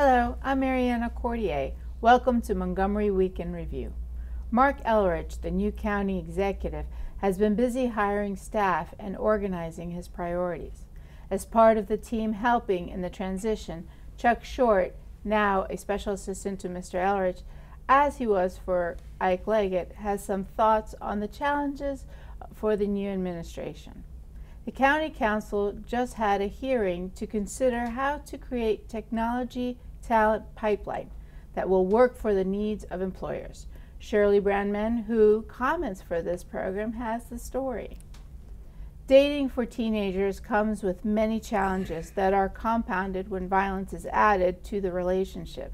Hello, I'm Mariana Cordier. Welcome to Montgomery Week in Review. Mark Elrich, the new county executive, has been busy hiring staff and organizing his priorities. As part of the team helping in the transition, Chuck Short, now a special assistant to Mr. Elrich, as he was for Ike Leggett, has some thoughts on the challenges for the new administration. The County Council just had a hearing to consider how to create technology talent pipeline that will work for the needs of employers. Shirley Brandman, who comments for this program, has the story. Dating for teenagers comes with many challenges that are compounded when violence is added to the relationship.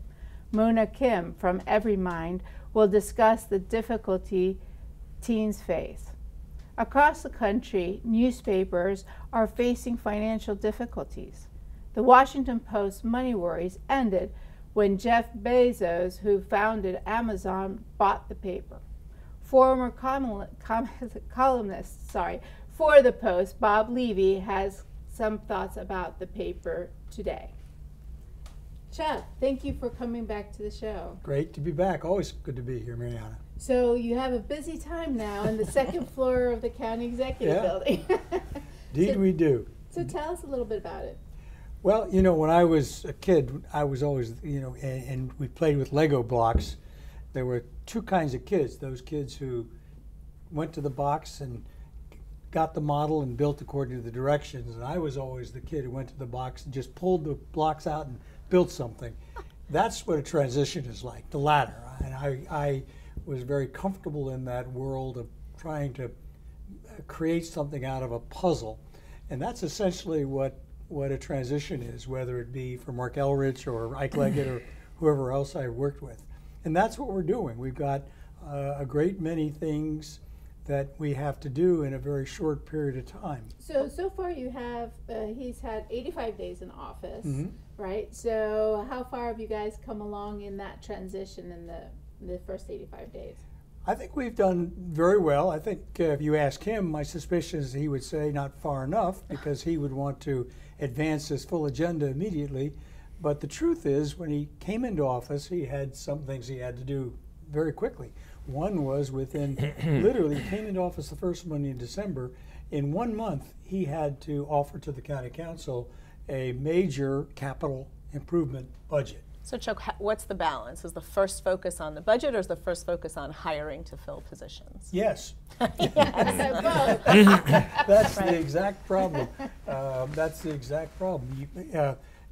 Mona Kim from EveryMind will discuss the difficulty teens face. Across the country, newspapers are facing financial difficulties. The Washington Post's money worries ended when Jeff Bezos, who founded Amazon, bought the paper. Former columnist for the Post, Bob Levey, has some thoughts about the paper today. Chuck, thank you for coming back to the show. Great to be back. Always good to be here, Mariana. So you have a busy time now on the second floor of the County Executive Building. Indeed we do. So tell us a little bit about it. Well, you know, when I was a kid, I was always, and we played with Lego blocks. There were two kinds of kids. Those kids who went to the box and got the model and built according to the directions. And I was always the kid who went to the box and just pulled the blocks out and built something. That's what a transition is like, the latter. And I was very comfortable in that world of trying to create something out of a puzzle. And that's essentially what a transition is, whether it be for Mark Elrich or Ike Leggett or whoever else I worked with. And that's what we're doing. We've got a great many things that we have to do in a very short period of time. So far you have, he's had 85 days in office, right? So how far have you guys come along in that transition in the first 85 days? I think we've done very well. I think if you ask him, my suspicion is he would say not far enough, because he would want to advance his full agenda immediately. But the truth is, when he came into office, he had some things he had to do very quickly. One was within, literally, he came into office the first Monday in December. In 1 month, he had to offer to the County Council a major capital improvement budget. So Chuck, what's the balance? Is the first focus on the budget, or is the first focus on hiring to fill positions? Yes. Yes. That's the exact problem. That's the exact problem.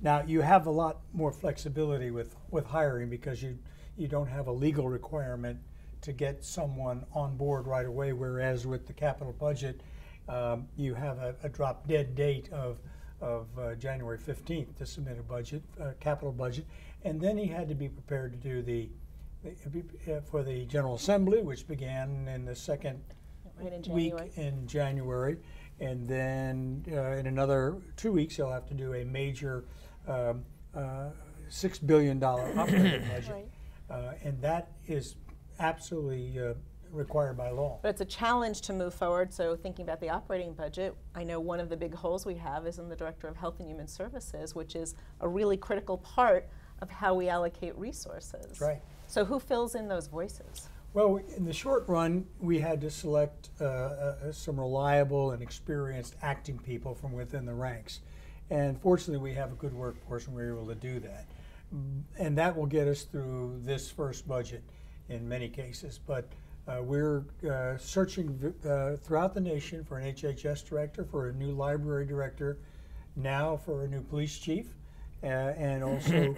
Now, you have a lot more flexibility with hiring, because you don't have a legal requirement to get someone on board right away, whereas with the capital budget, you have a drop dead date of January 15th to submit a budget, capital budget, and then he had to be prepared to do for the General Assembly, which began in the second week in January, and then in another 2 weeks he'll have to do a major $6 billion operating budget, and that is absolutely required by law. But it's a challenge to move forward. So thinking about the operating budget, I know one of the big holes we have is in the Director of Health and Human Services, which is a really critical part of how we allocate resources. Right. So who fills in those voices? Well, in the short run, we had to select some reliable and experienced acting people from within the ranks. And fortunately, we have a good workforce, and we were able to do that. And that will get us through this first budget in many cases. But we're searching throughout the nation for an HHS director, for a new library director, now for a new police chief, and also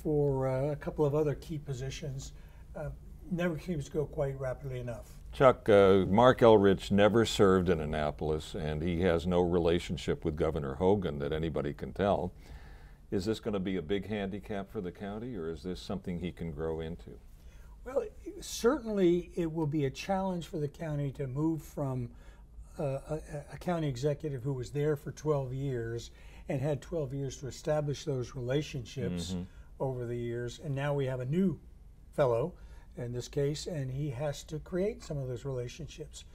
for a couple of other key positions. Never seems to go quite rapidly enough. Chuck, Mark Elrich never served in Annapolis, and he has no relationship with Governor Hogan that anybody can tell. Is this going to be a big handicap for the county, or is this something he can grow into? Well, certainly it will be a challenge for the county to move from a county executive who was there for 12 years and had 12 years to establish those relationships over the years, and now we have a new fellow in this case, and he has to create some of those relationships.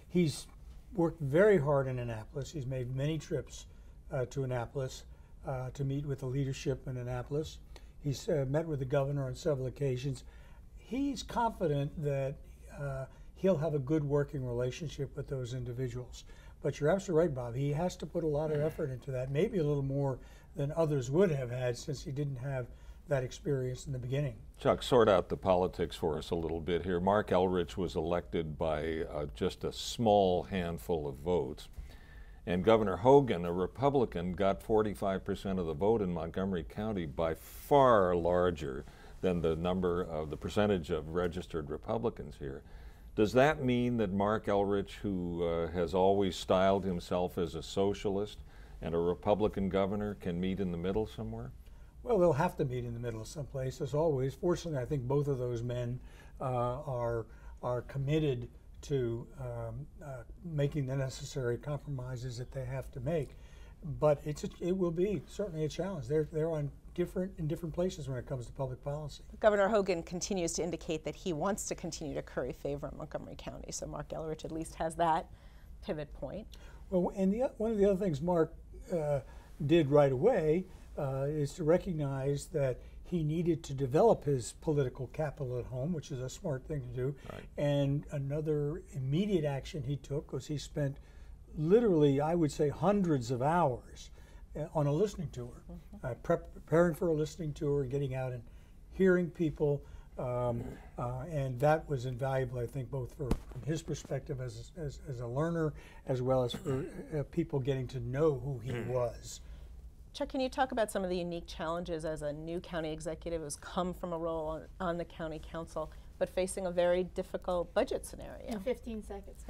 He's worked very hard in Annapolis. He's made many trips to Annapolis. to meet with the leadership in Annapolis. He's met with the governor on several occasions. He's confident that he'll have a good working relationship with those individuals. But you're absolutely right, Bob. He has to put a lot of effort into that, maybe a little more than others would have had, since he didn't have that experience in the beginning. Chuck, sort out the politics for us a little bit here. Mark Elrich was elected by just a small handful of votes. And Governor Hogan, a Republican, got 45% of the vote in Montgomery County, by far larger than the percentage of registered Republicans here. Does that mean that Mark Elrich, who has always styled himself as a socialist and a Republican governor, can meet in the middle somewhere? Well, they'll have to meet in the middle someplace, as always. Fortunately, I think both of those men are committed to making the necessary compromises that they have to make. But it will be certainly a challenge. They're in different places when it comes to public policy. Governor Hogan continues to indicate that he wants to continue to curry favor in Montgomery County, so Mark Elrich at least has that pivot point. Well, and one of the other things Mark did right away is to recognize that he needed to develop his political capital at home, which is a smart thing to do. Right. And another immediate action he took was he spent literally, I would say, hundreds of hours on a listening tour, preparing for a listening tour, getting out and hearing people, and that was invaluable, I think, both from his perspective as a learner, as well as for people getting to know who he was. Chuck, can you talk about some of the unique challenges as a new county executive who's come from a role on the county council, but facing a very difficult budget scenario? In 15 seconds.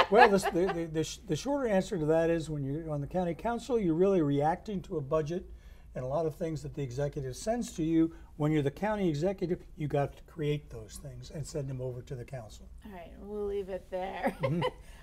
Well, the shorter answer to that is, when you're on the county council, you're really reacting to a budget and a lot of things that the executive sends to you. When you're the county executive, you got to create those things and send them over to the council. All right, we'll leave it there.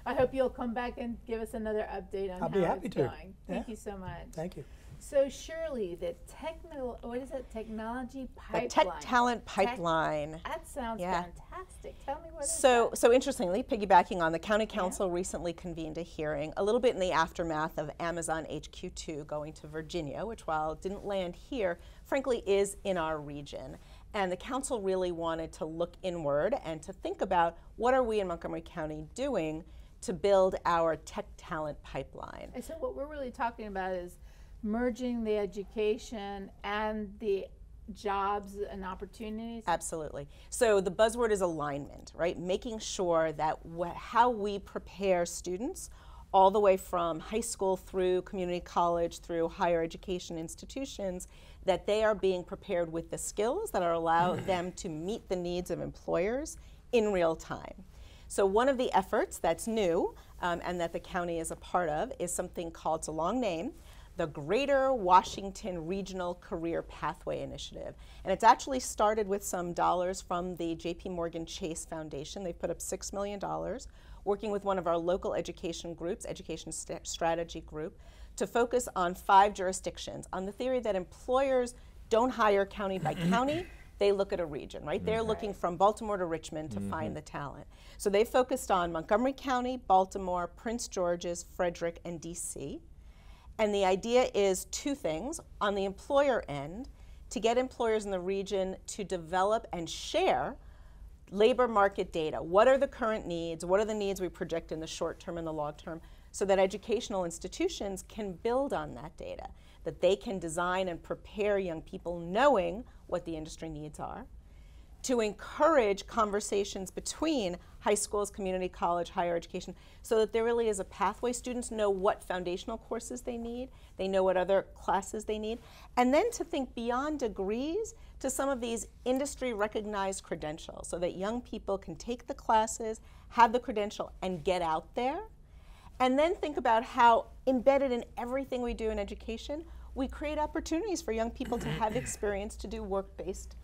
I hope you'll come back and give us another update on I'll how be happy it's to. going. Thank Yeah. you so much. Thank you. So Shirley, the technology pipeline. The tech talent pipeline. That sounds Yeah. fantastic. Tell me what is So that? interestingly, piggybacking on, the county council recently convened a hearing a little bit in the aftermath of Amazon HQ2 going to Virginia, which, while it didn't land here, frankly is in our region. And the council really wanted to look inward and to think about, what are we in Montgomery County doing to build our tech talent pipeline? And so what we're really talking about is merging the education and the jobs and opportunities. Absolutely. So the buzzword is alignment, right? Making sure that how we prepare students all the way from high school through community college, through higher education institutions, that they are being prepared with the skills that are allow them to meet the needs of employers in real time. So one of the efforts that's new and that the county is a part of is something called, it's a long name, the Greater Washington Regional Career Pathway Initiative. And it's actually started with some dollars from the J.P. Morgan Chase Foundation. They've put up $6 million, working with one of our local education groups, Education Strategy Group, to focus on 5 jurisdictions, on the theory that employers don't hire county by county, they look at a region, right? They're looking from Baltimore to Richmond to find the talent. So they focused on Montgomery County, Baltimore, Prince George's, Frederick, and DC. And the idea is 2 things. On the employer end, to get employers in the region to develop and share labor market data. What are the current needs? What are the needs we project in the short term and the long term? So that educational institutions can build on that data, that they can design and prepare young people knowing what the industry needs are, to encourage conversations between high schools, community college, higher education, so that there really is a pathway. Students know what foundational courses they need, they know what other classes they need, and then to think beyond degrees to some of these industry recognized credentials, so that young people can take the classes, have the credential, and get out there. And then think about how, embedded in everything we do in education, we create opportunities for young people to have experience, to do work-based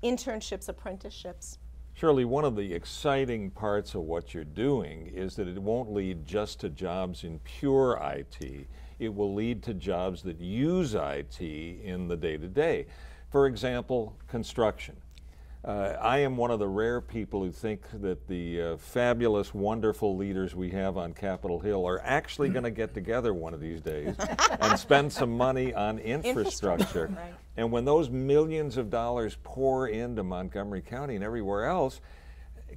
internships, apprenticeships. Shirley, one of the exciting parts of what you're doing is that it won't lead just to jobs in pure IT. It will lead to jobs that use IT in the day-to-day. For example, construction. I am one of the rare people who think that the fabulous, wonderful leaders we have on Capitol Hill are actually going to get together one of these days and spend some money on infrastructure. Right. And when those millions of dollars pour into Montgomery County and everywhere else,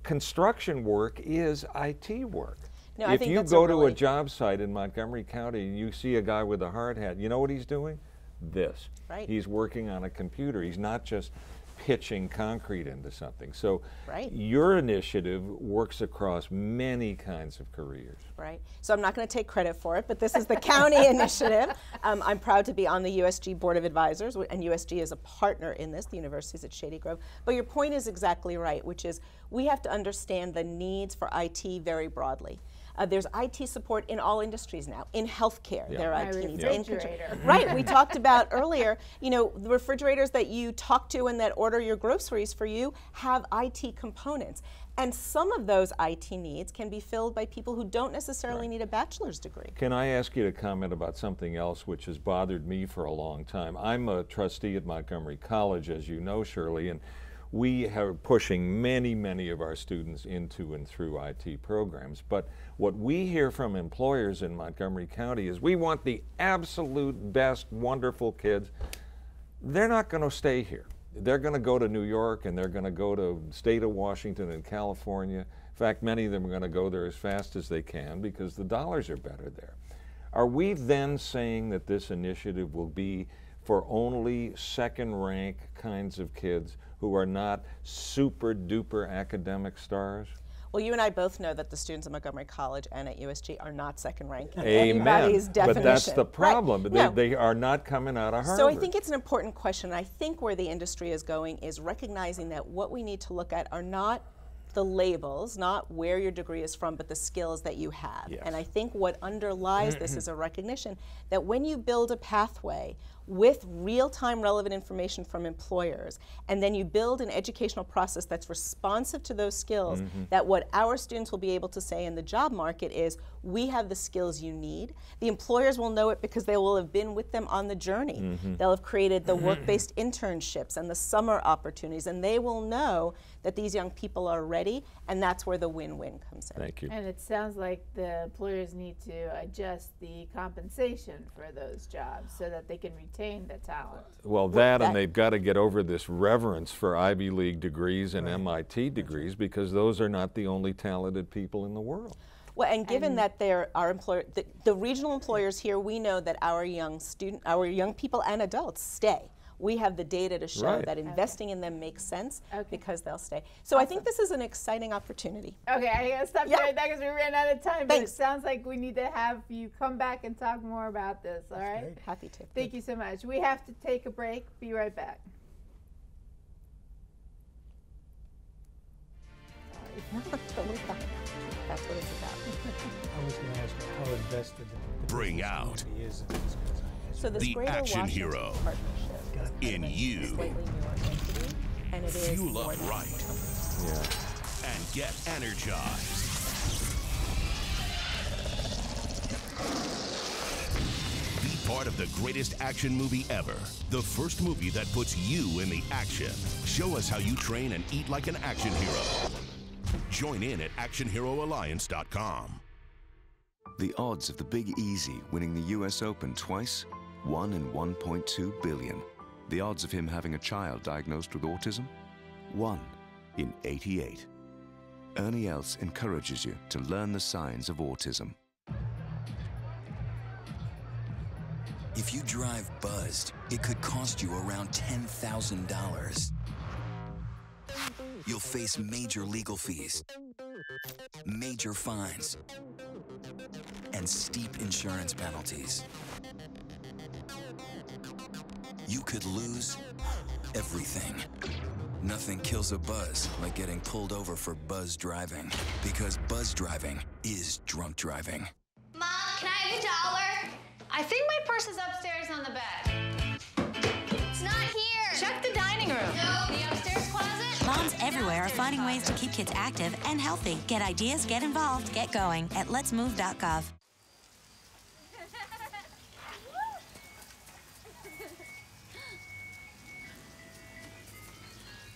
construction work is IT work. No, I if think you that's go a to really a job site in Montgomery County and you see a guy with a hard hat, you know what he's doing? This. Right. He's working on a computer. He's not just pitching concrete into something. So Right. your initiative works across many kinds of careers. Right. So I'm not going to take credit for it, but this is the county initiative. I'm proud to be on the USG Board of Advisors, and USG is a partner in this. The university's at Shady Grove. But your point is exactly right, which is we have to understand the needs for IT very broadly. There's IT support in all industries now. In healthcare, Yeah. there are My IT needs. refrigerator. Right, we talked about earlier, you know, the refrigerators that you talk to and that order your groceries for you have IT components. And some of those IT needs can be filled by people who don't necessarily need a bachelor's degree. Can I ask you to comment about something else which has bothered me for a long time? I'm a trustee at Montgomery College, as you know, Shirley, and we are pushing many, many of our students into and through IT programs. But what we hear from employers in Montgomery County is we want the absolute best, wonderful kids. They're not going to stay here. They're going to go to New York, and they're going to go to the state of Washington and California. In fact, many of them are going to go there as fast as they can because the dollars are better there. Are we then saying that this initiative will be for only second-rank kinds of kids who are not super-duper academic stars? Well, you and I both know that the students at Montgomery College and at USG are not second rank in Amen. anybody's definition. But that's the problem. Right. They, No. they are not coming out of Harvard. So I think it's an important question. I think where the industry is going is recognizing that what we need to look at are not the labels, not where your degree is from, but the skills that you have. Yes. And I think what underlies this is a recognition that when you build a pathway with real-time relevant information from employers, and then you build an educational process that's responsive to those skills, that what our students will be able to say in the job market is, we have the skills you need. The employers will know it because they will have been with them on the journey. They'll have created the work-based internships and the summer opportunities, and they will know that these young people are ready, and that's where the win-win comes in. Thank you. And it sounds like the employers need to adjust the compensation for those jobs so that they can retain the talent. Well, that and they've got to get over this reverence for Ivy League degrees and MIT degrees because those are not the only talented people in the world. Well, and given that there are the regional employers here, we know that our young people and adults stay. We have the data to show that investing in them makes sense because they'll stay. So I think this is an exciting opportunity. Okay, I gotta stop you right there because we ran out of time. But Thanks. it sounds like we need to have you come back and talk more about this. All right? great. Happy to. Thank you so much. We have to take a break. Be right back. Totally fine. That's what it's about. I was going to ask you how invested the Bring business out community is in this, 'cause So this The Greater action Washington hero partnership is kind in of a you. slightly newer entity, and it is Fuel more up than right. Yeah. and get energized. Be part of the greatest action movie ever. The first movie that puts you in the action. Show us how you train and eat like an action hero. Join in at actionheroalliance.com. The odds of the Big Easy winning the US Open twice? 1 in 1.2 billion. The odds of him having a child diagnosed with autism? 1 in 88. Ernie Els encourages you to learn the signs of autism. If you drive buzzed, it could cost you around $10,000. You'll face major legal fees, major fines, and steep insurance penalties. You could lose everything. Nothing kills a buzz like getting pulled over for buzz driving, because buzz driving is drunk driving. Mom, can I have $1? I think my purse is upstairs on the bed. It's not here. Check the dining room. No, the upstairs closet. Moms everywhere are finding ways to keep kids active and healthy. Get ideas, get involved, get going at letsmove.gov.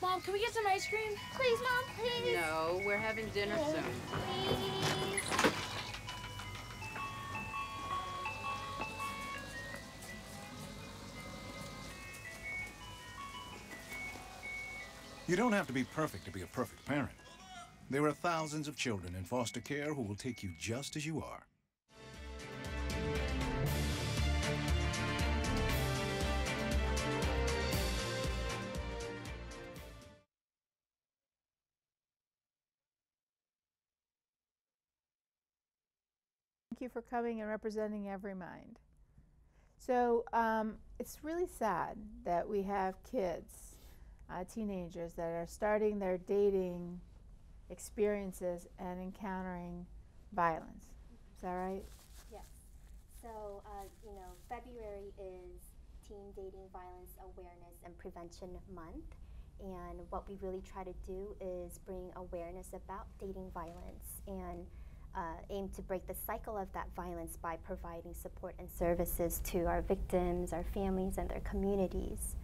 Mom, can we get some ice cream? Please, Mom, please. No, we're having dinner soon. Please. You don't have to be perfect to be a perfect parent. There are thousands of children in foster care who will take you just as you are. Thank you for coming and representing EveryMind. So it's really sad that we have kids, teenagers, that are starting their dating experiences and encountering violence. Is that right? Yes. So, you know, February is Teen Dating Violence Awareness and Prevention Month. And what we really try to do is bring awareness about dating violence and aim to break the cycle of that violence by providing support and services to our victims, our families, and their communities.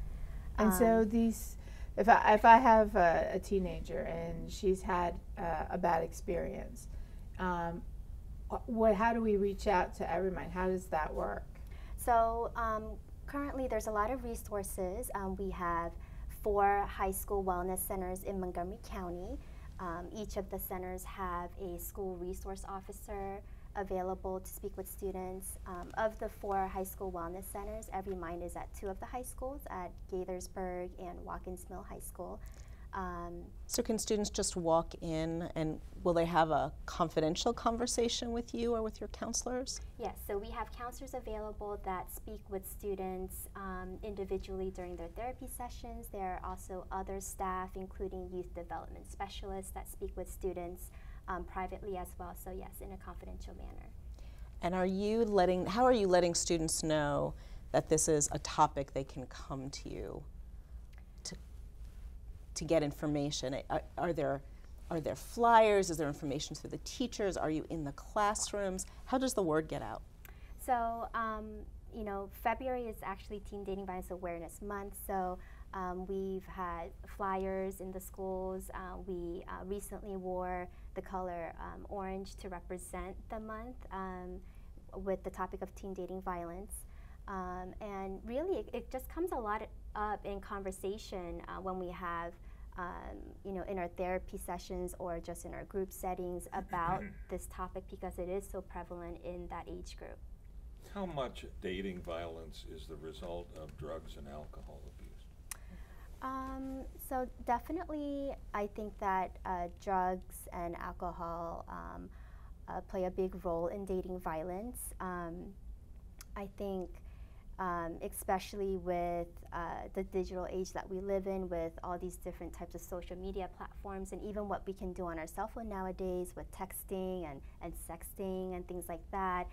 And so these, if I have a teenager and she's had a bad experience, how do we reach out to EveryMind? How does that work? So currently there's a lot of resources. We have 4 high school wellness centers in Montgomery County. Each of the centers have a school resource officer available to speak with students. Of the 4 high school wellness centers, EveryMind is at 2 of the high schools, at Gaithersburg and Watkins Mill High School. So can students just walk in, and will they have a confidential conversation with you or with your counselors? Yes, so we have counselors available that speak with students individually during their therapy sessions. There are also other staff, including youth development specialists, that speak with students privately as well. So yes, in a confidential manner. And how are you letting students know that this is a topic they can come to you to get information? Are there flyers? Is there information through the teachers? Are you in the classrooms? How does the word get out? So, you know, February is actually Teen Dating Violence Awareness Month, so we've had flyers in the schools. We recently wore the color orange to represent the month with the topic of teen dating violence. And really, it just comes a lot up in conversation when we have, you know, in our therapy sessions or just in our group settings about this topic, because it is so prevalent in that age group. How much dating violence is the result of drugs and alcohol abuse? So definitely, I think that drugs and alcohol play a big role in dating violence. I think especially with the digital age that we live in, with all these different types of social media platforms, and even what we can do on our cell phone nowadays with texting and sexting and things like that,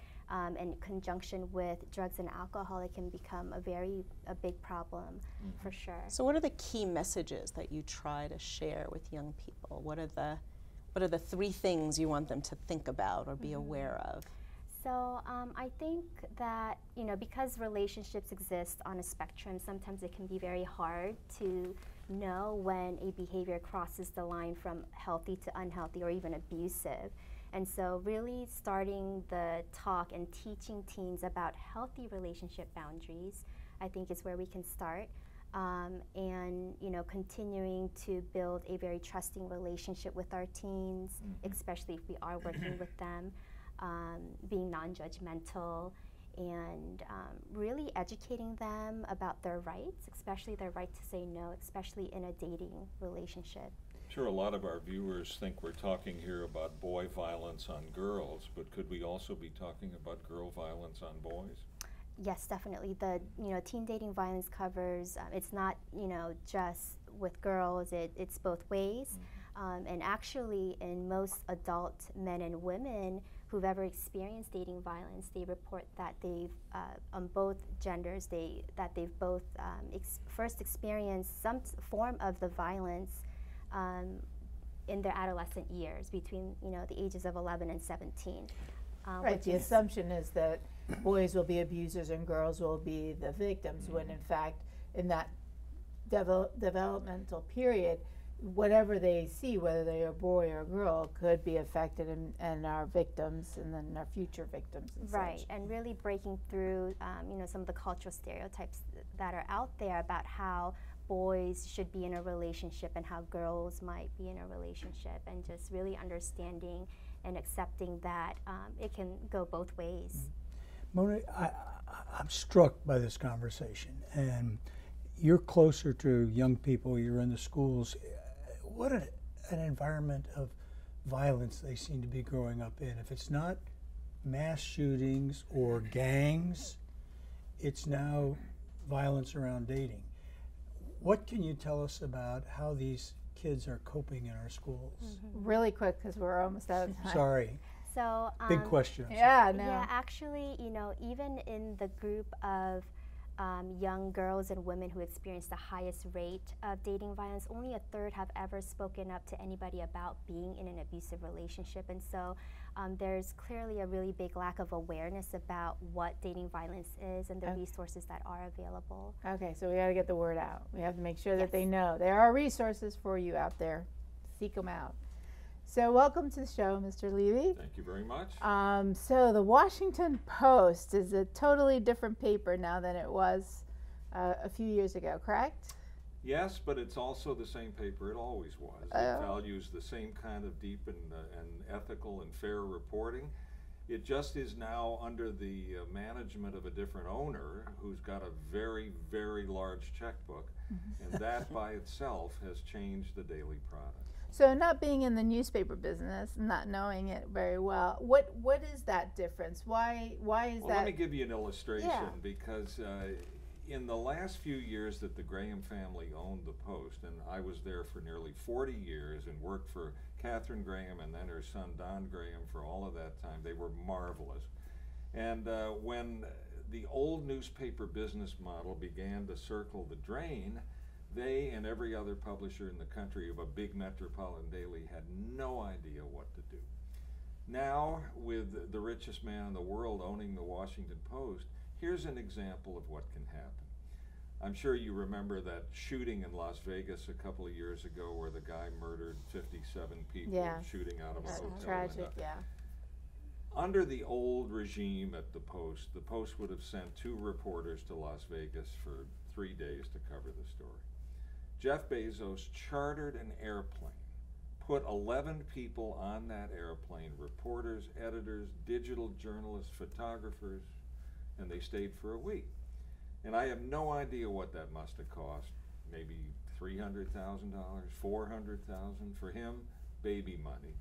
in conjunction with drugs and alcohol, it can become a big problem, for sure. So what are the key messages that you try to share with young people? What are the 3 things you want them to think about or be aware of? So I think that, you know, because relationships exist on a spectrum, sometimes it can be very hard to know when a behavior crosses the line from healthy to unhealthy or even abusive. And so really starting the talk and teaching teens about healthy relationship boundaries, I think, is where we can start. And, you know, continuing to build a very trusting relationship with our teens, especially if we are working with them. Being non-judgmental, and really educating them about their rights, especially their right to say no, especially in a dating relationship. Sure, a lot of our viewers think we're talking here about boy violence on girls, but could we also be talking about girl violence on boys? Yes, definitely. The teen dating violence covers, it's not just with girls, it's both ways. And actually, in most adult men and women who've ever experienced dating violence, they report that they've, on both genders, that they've both first experienced some form of the violence in their adolescent years, between the ages of 11 and 17. Right. The assumption is that boys will be abusers and girls will be the victims, when in fact, in that developmental period, whatever they see, whether they're a boy or a girl, could be affected and are victims, and then our future victims and right, such. and really breaking through, you know, some of the cultural stereotypes that are out there about how boys should be in a relationship and how girls might be in a relationship, and just really understanding and accepting that it can go both ways. Mona, I'm struck by this conversation, and you're closer to young people, you're in the schools. What an environment of violence they seem to be growing up in. If it's not mass shootings or gangs, it's now violence around dating. What can you tell us about how these kids are coping in our schools? Really quick, because we're almost out of time. Sorry. So big question. Yeah, no. Yeah, actually, you know, even in the group of young girls and women who experience the highest rate of dating violence, only a third have ever spoken up to anybody about being in an abusive relationship. And so there's clearly a really big lack of awareness about what dating violence is and the resources that are available. Okay, so we got to get the word out. We have to make sure that they know. There are resources for you out there. Seek them out. So welcome to the show, Mr. Levey. Thank you very much. So the Washington Post is a totally different paper now than it was a few years ago, correct? Yes, but it's also the same paper it always was. It values the same kind of deep and ethical and fair reporting. It just is now under the management of a different owner who's got a very, very large checkbook, and that by itself has changed the daily product. So not being in the newspaper business, not knowing it very well, what is that difference? Why is that? Well, let me give you an illustration, because in the last few years that the Graham family owned the Post, and I was there for nearly 40 years and worked for Catherine Graham and then her son Don Graham for all of that time, they were marvelous. And when the old newspaper business model began to circle the drain, they and every other publisher in the country of a big metropolitan daily had no idea what to do. Now, with the richest man in the world owning the Washington Post, here's an example of what can happen. I'm sure you remember that shooting in Las Vegas a couple of years ago where the guy murdered 57 people shooting out of a hotel window. Tragic, yeah. Under the old regime at the Post would have sent 2 reporters to Las Vegas for 3 days to cover the story. Jeff Bezos chartered an airplane, put 11 people on that airplane, reporters, editors, digital journalists, photographers, and they stayed for a week. And I have no idea what that must have cost, maybe $300,000, $400,000 for him, baby money.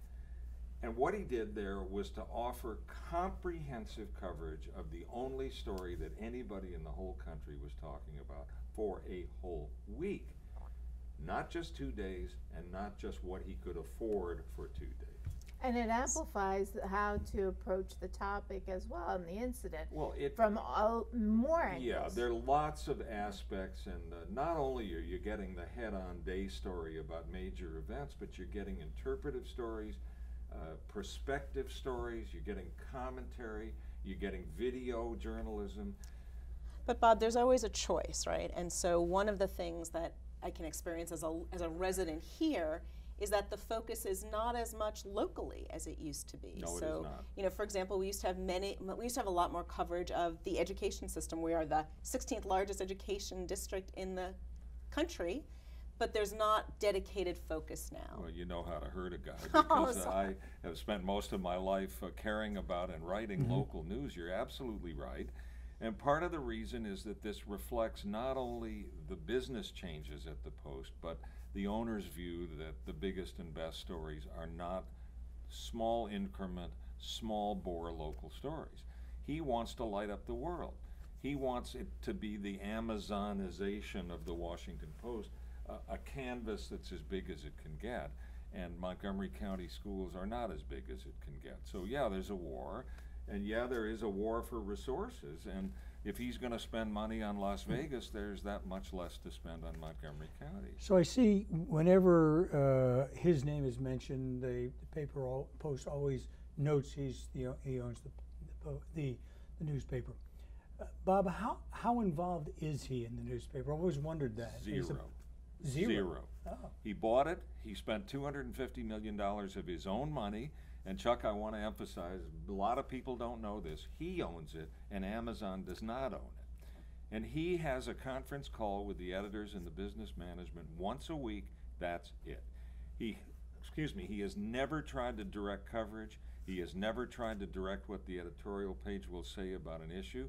And what he did there was to offer comprehensive coverage of the only story that anybody in the whole country was talking about for a whole week. Not just 2 days, and not just what he could afford for 2 days. And it amplifies how to approach the topic as well in the incident. Well, from more angles. Yeah, there are lots of aspects, and not only are you getting the head-on day story about major events, but you're getting interpretive stories, perspective stories, you're getting commentary, you're getting video journalism. But Bob, there's always a choice, right? And so one of the things that I can experience as a resident here is that the focus is not as much locally as it used to be. No, so, it is not. You know, for example, we used to have a lot more coverage of the education system. We are the 16th largest education district in the country, but there's not dedicated focus now. Well, you know how to hurt a guy, because I have spent most of my life caring about and writing local news. You're absolutely right. And part of the reason is that this reflects not only the business changes at the Post, but the owner's view that the biggest and best stories are not small increment, small bore local stories. He wants to light up the world. He wants it to be the Amazonization of the Washington Post, a canvas that's as big as it can get. And Montgomery County schools are not as big as it can get. So yeah, there's a war. And yeah, there is a war for resources, and if he's going to spend money on Las Vegas, there's that much less to spend on Montgomery County. So I see whenever his name is mentioned, the paper Post always notes he owns the newspaper. Bob, how involved is he in the newspaper? I always wondered that. Zero. Zero. Oh. He bought it. He spent $250 million of his own money. And Chuck, I want to emphasize, a lot of people don't know this. He owns it, and Amazon does not own it. And he has a conference call with the editors and the business management once a week. That's it. He has never tried to direct coverage. He has never tried to direct what the editorial page will say about an issue.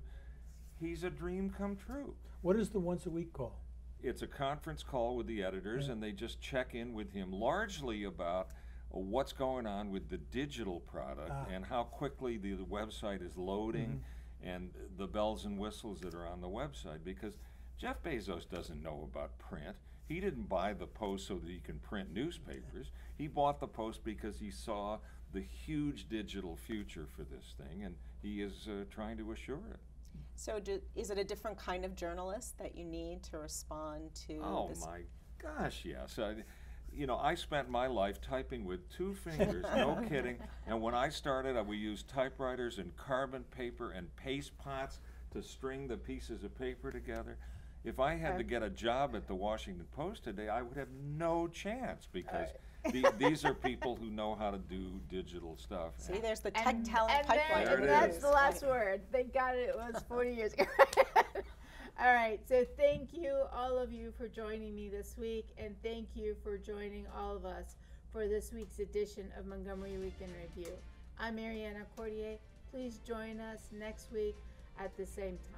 He's a dream come true. What is the once a week call? It's a conference call with the editors, and they just check in with him largely about what's going on with the digital product and how quickly the website is loading and the bells and whistles that are on the website. Because Jeff Bezos doesn't know about print. He didn't buy the Post so that he can print newspapers. He bought the Post because he saw the huge digital future for this thing, and he is trying to assure it. So is it a different kind of journalist that you need to respond to this? Oh my gosh, yes. You know, I spent my life typing with 2 fingers, no kidding, and when I started, we used typewriters and carbon paper and paste pots to string the pieces of paper together. If I had to get a job at the Washington Post today, I would have no chance because these are people who know how to do digital stuff. See, there's the tech talent pipeline. And that's the last word. Thank God it was 40 years ago. All right, so thank you, all of you, for joining me this week, and thank you for joining all of us for this week's edition of Montgomery Week in Review. I'm Mariana Cordier. Please join us next week at the same time.